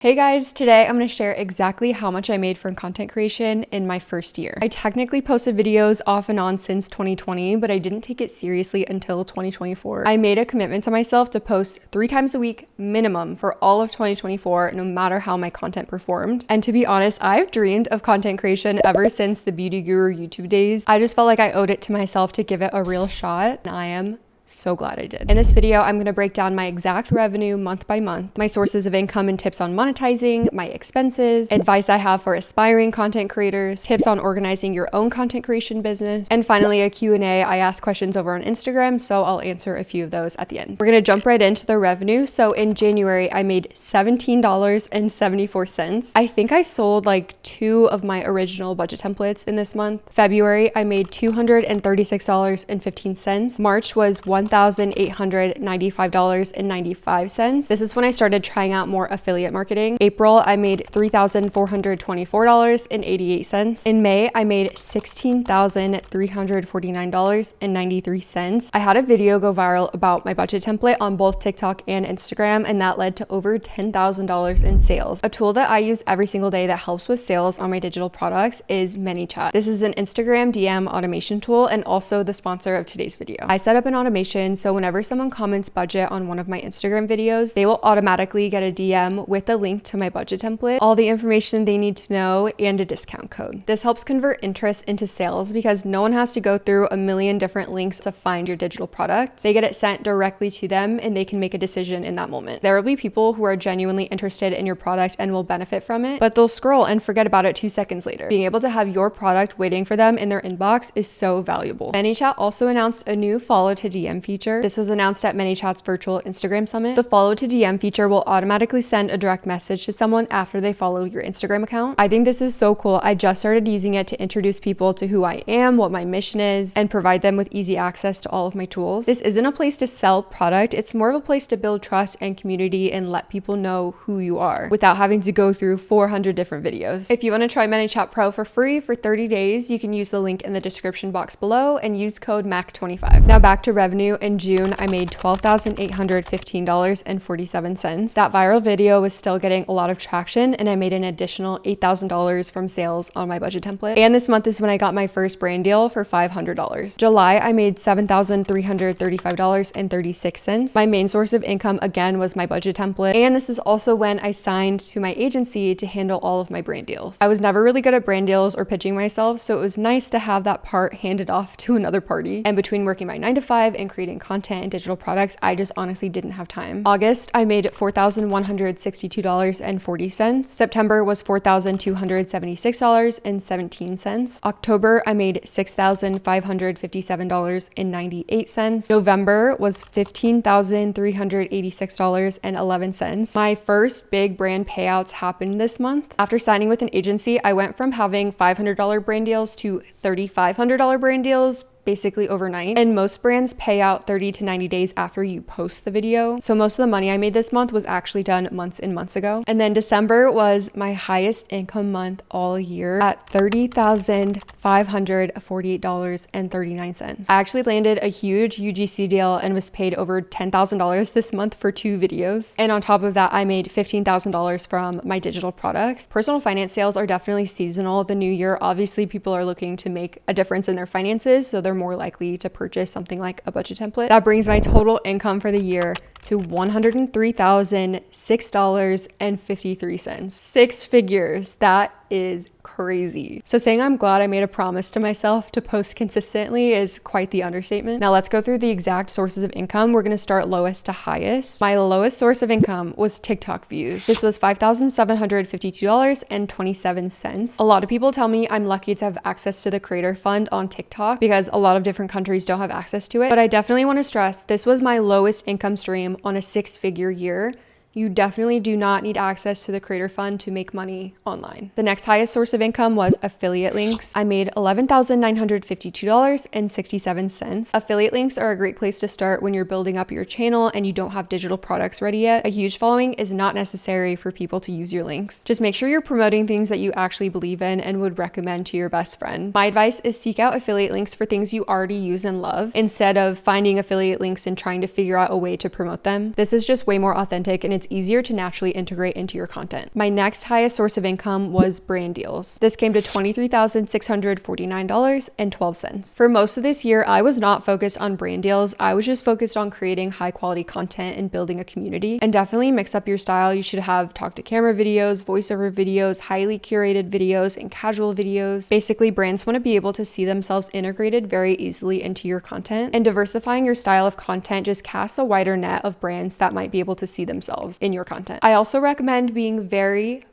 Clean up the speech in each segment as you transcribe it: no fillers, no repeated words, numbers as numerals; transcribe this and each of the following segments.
Hey guys, today I'm going to share exactly how much I made from content creation in my first year. I technically posted videos off and on since 2020, but I didn't take it seriously until 2024. I made a commitment to myself to post 3 times a week minimum for all of 2024, no matter how my content performed. And to be honest, I've dreamed of content creation ever since the Beauty Guru YouTube days. I just felt like I owed it to myself to give it a real shot, and I am so glad I did. In this video, I'm going to break down my exact revenue month by month, my sources of income and tips on monetizing, my expenses, advice I have for aspiring content creators, tips on organizing your own content creation business, and finally a Q&A. I ask questions over on Instagram, so I'll answer a few of those at the end. We're going to jump right into the revenue. So in January, I made $17.74. I think I sold like 2 of my original budget templates in this month. February, I made $236.15. March was $1,895.95. This is when I started trying out more affiliate marketing. April, I made $3,424.88. In May, I made $16,349.93. I had a video go viral about my budget template on both TikTok and Instagram, and that led to over $10,000 in sales. A tool that I use every single day that helps with sales on my digital products is ManyChat. This is an Instagram DM automation tool and also the sponsor of today's video. I set up an automation so whenever someone comments budget on one of my Instagram videos, they will automatically get a DM with a link to my budget template, all the information they need to know, and a discount code. This helps convert interest into sales because no one has to go through a million different links to find your digital product. They get it sent directly to them and they can make a decision in that moment. There will be people who are genuinely interested in your product and will benefit from it, but they'll scroll and forget about it 2 seconds later. Being able to have your product waiting for them in their inbox is so valuable. ManyChat also announced a new follow to DM feature. This was announced at ManyChat's virtual Instagram summit. The follow to DM feature will automatically send a direct message to someone after they follow your Instagram account. I think this is so cool. I just started using it to introduce people to who I am, what my mission is, and provide them with easy access to all of my tools. This isn't a place to sell product. It's more of a place to build trust and community and let people know who you are without having to go through 400 different videos. If you want to try ManyChat Pro for free for 30 days, you can use the link in the description box below and use code MAC25. Now back to revenue. In June, I made $12,815.47. That viral video was still getting a lot of traction, and I made an additional $8,000 from sales on my budget template. And this month is when I got my first brand deal for $500. July, I made $7,335.36. My main source of income again was my budget template, and this is also when I signed to my agency to handle all of my brand deals. I was never really good at brand deals or pitching myself, so it was nice to have that part handed off to another party. And between working my 9 to 5 and creating content and digital products, I just honestly didn't have time. August, I made $4,162.40. September was $4,276.17. October, I made $6,557.98. November was $15,386.11. My first big brand payouts happened this month. After signing with an agency, I went from having $500 brand deals to $3,500 brand deals basically overnight, and most brands pay out 30 to 90 days after you post the video. So most of the money I made this month was actually done months and months ago. And then December was my highest income month all year at $30,548.39. I actually landed a huge UGC deal and was paid over $10,000 this month for 2 videos. And on top of that, I made $15,000 from my digital products. Personal finance sales are definitely seasonal. The new year, obviously people are looking to make a difference in their finances, so they're more likely to purchase something like a budget template. That brings my total income for the year to $103,006.53. 6 figures. That is crazy. So saying I'm glad I made a promise to myself to post consistently is quite the understatement. Now let's go through the exact sources of income. We're going to start lowest to highest. My lowest source of income was TikTok views. This was $5,752.27. A lot of people tell me I'm lucky to have access to the Creator Fund on TikTok because a lot of different countries don't have access to it. But I definitely want to stress this was my lowest income stream on a 6-figure year. You definitely do not need access to the Creator Fund to make money online. The next highest source of income was affiliate links. I made $11,952.67. Affiliate links are a great place to start when you're building up your channel and you don't have digital products ready yet. A huge following is not necessary for people to use your links. Just make sure you're promoting things that you actually believe in and would recommend to your best friend. My advice is seek out affiliate links for things you already use and love instead of finding affiliate links and trying to figure out a way to promote them. This is just way more authentic and it's easier to naturally integrate into your content. My next highest source of income was brand deals. This came to $23,649.12. For most of this year, I was not focused on brand deals. I was just focused on creating high quality content and building a community. And definitely mix up your style. You should have talk to camera videos, voiceover videos, highly curated videos, and casual videos. Basically, brands want to be able to see themselves integrated very easily into your content, and diversifying your style of content just casts a wider net of brands that might be able to see themselves in your content. I also recommend being very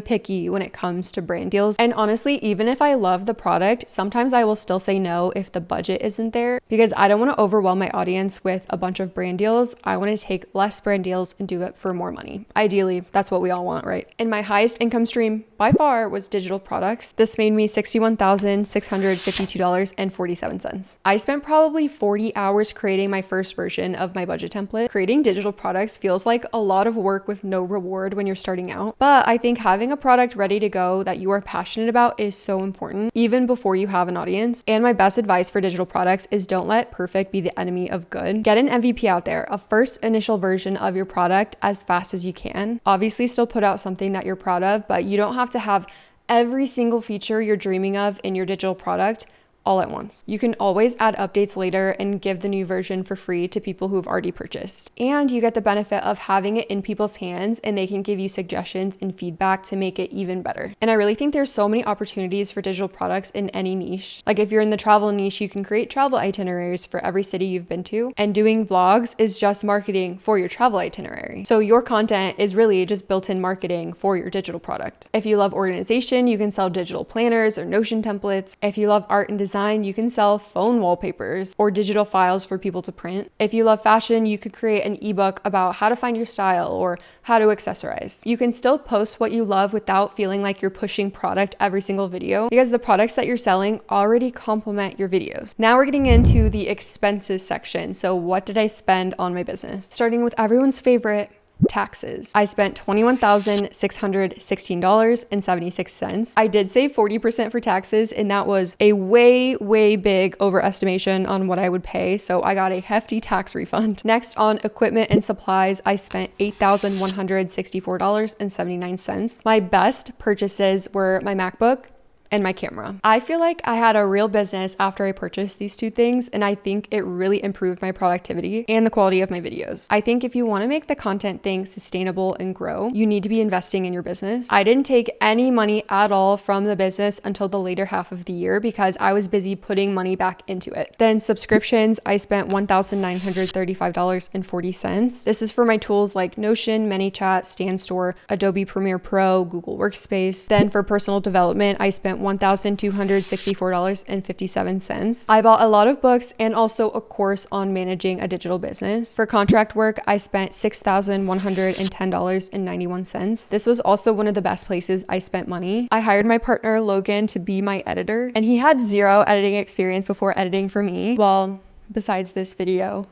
picky when it comes to brand deals. And honestly, even if I love the product, sometimes I will still say no if the budget isn't there, because I don't want to overwhelm my audience with a bunch of brand deals. I want to take less brand deals and do it for more money. Ideally, that's what we all want, right? And my highest income stream by far was digital products. This made me $61,652.47. I spent probably 40 hours creating my first version of my budget template. Creating digital products feels like a lot of work with no reward when you're starting out, but I think having a product ready to go that you are passionate about is so important, even before you have an audience. And my best advice for digital products is don't let perfect be the enemy of good. Get an MVP out there, a first initial version of your product, as fast as you can. Obviously, still put out something that you're proud of, but you don't have to have every single feature you're dreaming of in your digital product all at once. You can always add updates later and give the new version for free to people who have already purchased. And you get the benefit of having it in people's hands, and they can give you suggestions and feedback to make it even better. And I really think there's so many opportunities for digital products in any niche. Like if you're in the travel niche, you can create travel itineraries for every city you've been to, and doing vlogs is just marketing for your travel itinerary. So your content is really just built-in marketing for your digital product. If you love organization, you can sell digital planners or Notion templates. If you love art and design, you can sell phone wallpapers or digital files for people to print. If you love fashion, you could create an ebook about how to find your style or how to accessorize. You can still post what you love without feeling like you're pushing product every single video, because the products that you're selling already complement your videos. Now we're getting into the expenses section. So what did I spend on my business? Starting with everyone's favorite, taxes. I spent $21,616.76. I did save 40% for taxes, and that was a way big overestimation on what I would pay. So I got a hefty tax refund. Next, on equipment and supplies, I spent $8,164.79. My best purchases were my MacBook and my camera. I feel like I had a real business after I purchased these two things, and I think it really improved my productivity and the quality of my videos. I think if you want to make the content thing sustainable and grow, you need to be investing in your business. I didn't take any money at all from the business until the later half of the year because I was busy putting money back into it. Then subscriptions, I spent $1,935.40. This is for my tools like Notion, ManyChat, StanStore, Adobe Premiere Pro, Google Workspace. Then for personal development, I spent $1,264.57. I bought a lot of books and also a course on managing a digital business. For contract work, I spent $6,110.91. This was also one of the best places I spent money. I hired my partner Logan to be my editor, and he had zero editing experience before editing for me. Well, besides this video.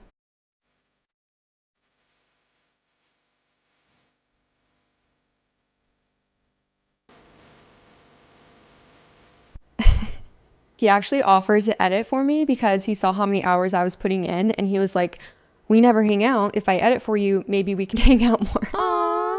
He actually offered to edit for me because he saw how many hours I was putting in, and he was like, "We never hang out. If I edit for you, maybe we can hang out more."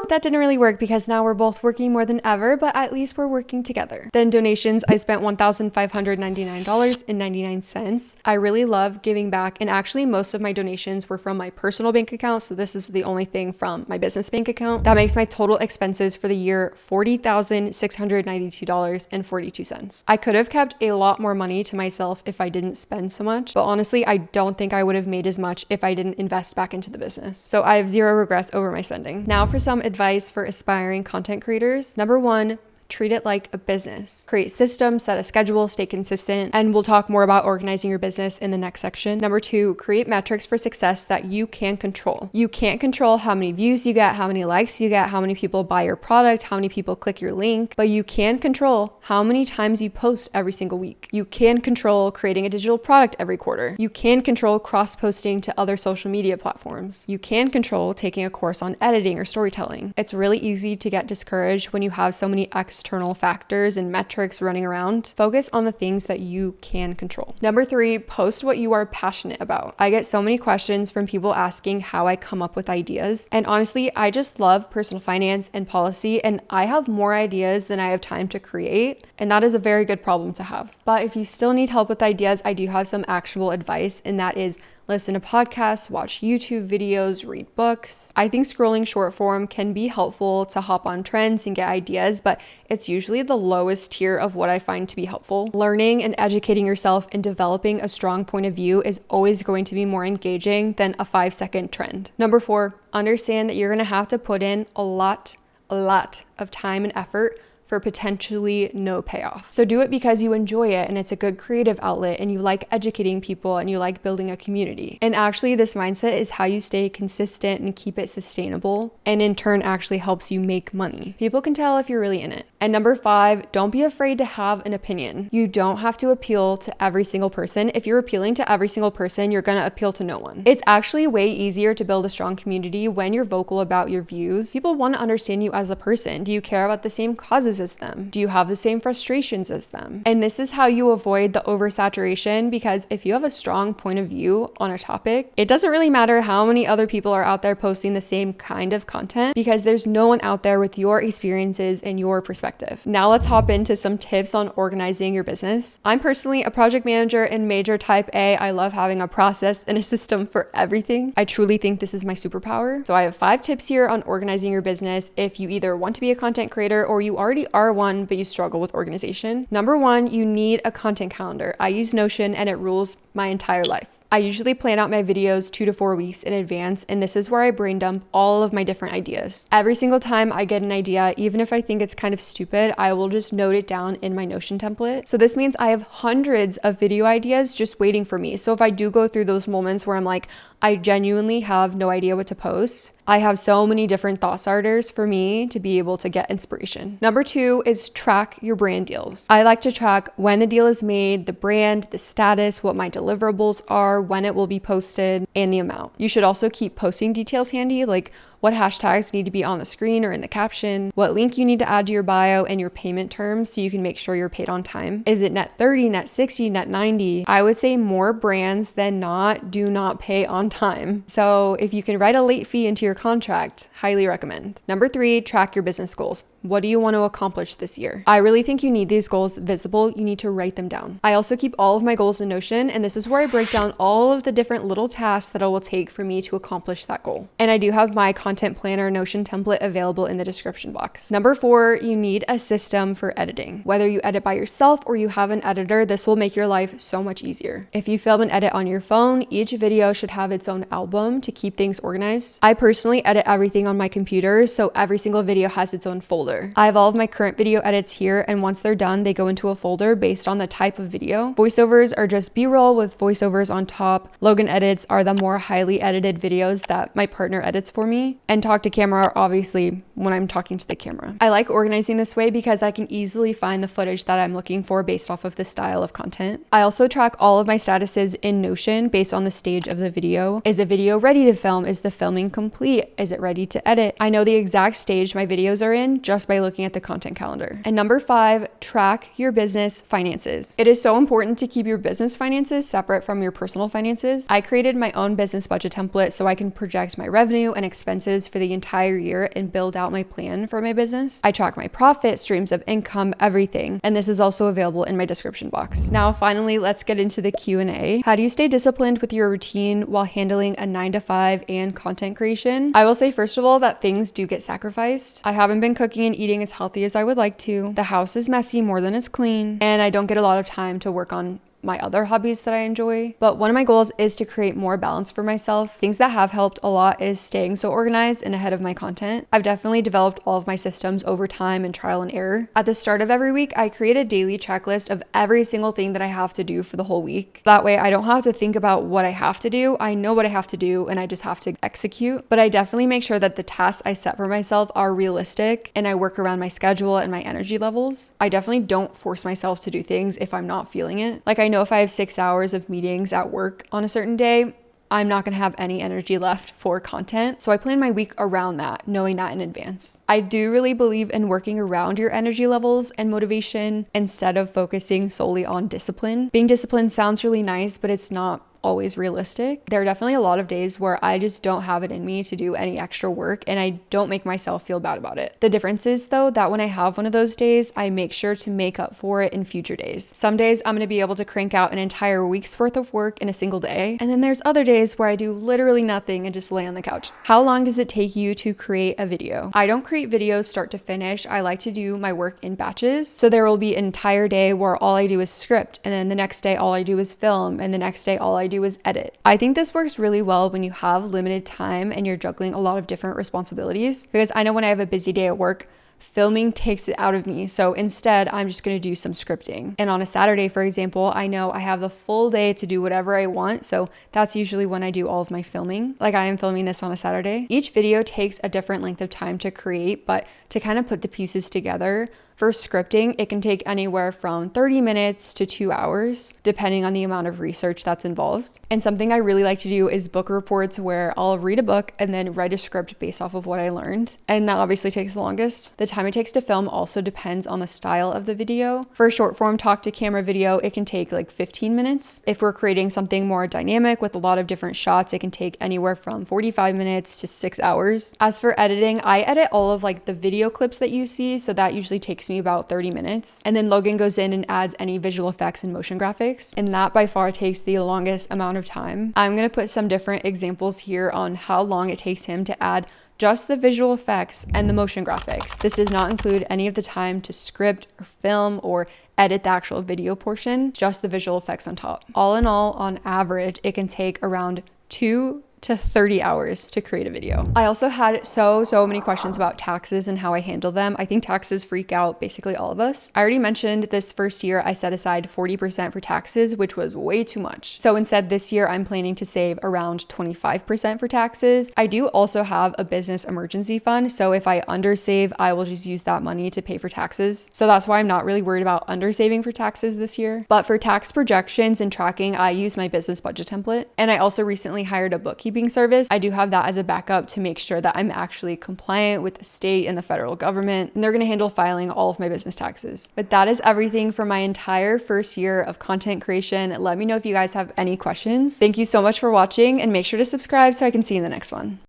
That didn't really work because now we're both working more than ever, but at least we're working together. Then donations, I spent $1,599.99. I really love giving back, and actually most of my donations were from my personal bank account, so this is the only thing from my business bank account. That makes my total expenses for the year $40,692.42. I could have kept a lot more money to myself if I didn't spend so much, but honestly, I don't think I would have made as much if I didn't invest back into the business. So I have zero regrets over my spending. Now for some advice for aspiring content creators. Number one, treat it like a business. Create systems, set a schedule, stay consistent, and we'll talk more about organizing your business in the next section. Number two, create metrics for success that you can control. You can't control how many views you get, how many likes you get, how many people buy your product, how many people click your link, but you can control how many times you post every single week. You can control creating a digital product every quarter. You can control cross-posting to other social media platforms. You can control taking a course on editing or storytelling. It's really easy to get discouraged when you have so many external external factors and metrics running around. Focus on the things that you can control. Number 3, post what you are passionate about. I get so many questions from people asking how I come up with ideas. And honestly, I just love personal finance and policy, and I have more ideas than I have time to create. And that is a very good problem to have. But if you still need help with ideas, I do have some actionable advice, and that is listen to podcasts, watch YouTube videos, read books. I think scrolling short form can be helpful to hop on trends and get ideas, but it's usually the lowest tier of what I find to be helpful. Learning and educating yourself and developing a strong point of view is always going to be more engaging than a 5-second trend. Number 4, understand that you're going to have to put in a lot of time and effort for potentially no payoff. So do it because you enjoy it and it's a good creative outlet and you like educating people and you like building a community. And actually this mindset is how you stay consistent and keep it sustainable, and in turn actually helps you make money. People can tell if you're really in it. And number 5, don't be afraid to have an opinion. You don't have to appeal to every single person. If you're appealing to every single person, you're gonna appeal to no one. It's actually way easier to build a strong community when you're vocal about your views. People want to understand you as a person. Do you care about the same causes as them? Do you have the same frustrations as them? And this is how you avoid the oversaturation, because if you have a strong point of view on a topic, it doesn't really matter how many other people are out there posting the same kind of content, because there's no one out there with your experiences and your perspective. Now let's hop into some tips on organizing your business. I'm personally a project manager and major type A. I love having a process and a system for everything. I truly think this is my superpower. So I have 5 tips here on organizing your business if you either want to be a content creator or you already are one, but you struggle with organization. Number 1, you need a content calendar. I use Notion and it rules my entire life. I usually plan out my videos 2 to 4 weeks in advance, and this is where I brain dump all of my different ideas. Every single time I get an idea, even if I think it's kind of stupid, I will just note it down in my Notion template. So this means I have hundreds of video ideas just waiting for me. So if I do go through those moments where I'm like, I genuinely have no idea what to post, I have so many different thought starters for me to be able to get inspiration. Number 2 is track your brand deals. I like to track when the deal is made, the brand, the status, what my deliverables are, when it will be posted, and the amount. You should also keep posting details handy, like what hashtags need to be on the screen or in the caption, what link you need to add to your bio, and your payment terms so you can make sure you're paid on time. Is it net 30, net 60, net 90? I would say more brands than not do not pay on time. So if you can write a late fee into your contract, highly recommend. Number 3, track your business goals. What do you want to accomplish this year? I really think you need these goals visible. You need to write them down. I also keep all of my goals in Notion, and this is where I break down all of the different little tasks that it will take for me to accomplish that goal. And I do have my content planner Notion template available in the description box. Number 4, you need a system for editing. Whether you edit by yourself or you have an editor, this will make your life so much easier. If you film and edit on your phone, each video should have its own album to keep things organized. I personally edit everything on my computer, so every single video has its own folder. I have all of my current video edits here, and once they're done, they go into a folder based on the type of video. Voiceovers are just B-roll with voiceovers on top. Logan edits are the more highly edited videos that my partner edits for me. And talk to camera are obviously when I'm talking to the camera. I like organizing this way because I can easily find the footage that I'm looking for based off of the style of content. I also track all of my statuses in Notion based on the stage of the video. Is a video ready to film? Is the filming complete? Is it ready to edit? I know the exact stage my videos are in just by looking at the content calendar. And number 5, track your business finances. It is so important to keep your business finances separate from your personal finances. I created my own business budget template so I can project my revenue and expenses for the entire year and build out my plan for my business. I track my profit, streams of income, everything. And this is also available in my description box. Now, finally, let's get into the Q&A. How do you stay disciplined with your routine while handling a 9-to-5 and content creation? I will say, first of all, that things do get sacrificed. I haven't been cooking and eating as healthy as I would like to. The house is messy more than it's clean, and I don't get a lot of time to work on my other hobbies that I enjoy. But one of my goals is to create more balance for myself. Things that have helped a lot is staying so organized and ahead of my content. I've definitely developed all of my systems over time and trial and error. At the start of every week, I create a daily checklist of every single thing that I have to do for the whole week. That way I don't have to think about what I have to do. I know what I have to do and I just have to execute. But I definitely make sure that the tasks I set for myself are realistic and I work around my schedule and my energy levels. I definitely don't force myself to do things if I'm not feeling it. Like, I know if I have 6 hours of meetings at work on a certain day, I'm not going to have any energy left for content. So I plan my week around that, knowing that in advance. I do really believe in working around your energy levels and motivation instead of focusing solely on discipline. Being disciplined sounds really nice, but it's not always realistic. There are definitely a lot of days where I just don't have it in me to do any extra work and I don't make myself feel bad about it. The difference is though that when I have one of those days, I make sure to make up for it in future days. Some days I'm going to be able to crank out an entire week's worth of work in a single day. And then there's other days where I do literally nothing and just lay on the couch. How long does it take you to create a video? I don't create videos start to finish. I like to do my work in batches. So there will be an entire day where all I do is script, and then the next day all I do is film, and the next day all I do is edit. I think this works really well when you have limited time and you're juggling a lot of different responsibilities, because I know when I have a busy day at work, filming takes it out of me. So instead, I'm just going to do some scripting. And on a Saturday, for example, I know I have the full day to do whatever I want. So that's usually when I do all of my filming. Like I am filming this on a Saturday. Each video takes a different length of time to create, but to kind of put the pieces together, for scripting, it can take anywhere from 30 minutes to 2 hours, depending on the amount of research that's involved. And something I really like to do is book reports where I'll read a book and then write a script based off of what I learned. And that obviously takes the longest. The time it takes to film also depends on the style of the video. For a short form talk to camera video, it can take like 15 minutes. If we're creating something more dynamic with a lot of different shots, it can take anywhere from 45 minutes to 6 hours. As for editing, I edit all of like the video clips that you see. So that usually takes me about 30 minutes. And then Logan goes in and adds any visual effects and motion graphics. And that by far takes the longest amount of time. I'm going to put some different examples here on how long it takes him to add just the visual effects and the motion graphics. This does not include any of the time to script or film or edit the actual video portion, just the visual effects on top. All in all, on average, it can take around 2 to 30 hours to create a video. I also had so many questions about taxes and how I handle them. I think taxes freak out basically all of us. I already mentioned this first year I set aside 40% for taxes, which was way too much. So instead this year I'm planning to save around 25% for taxes. I do also have a business emergency fund. So if I undersave, I will just use that money to pay for taxes. So that's why I'm not really worried about undersaving for taxes this year. But for tax projections and tracking, I use my business budget template. And I also recently hired a bookkeeping service. I do have that as a backup to make sure that I'm actually compliant with the state and the federal government, and they're going to handle filing all of my business taxes. But that is everything for my entire first year of content creation. Let me know if you guys have any questions. Thank you so much for watching, and make sure to subscribe so I can see you in the next one.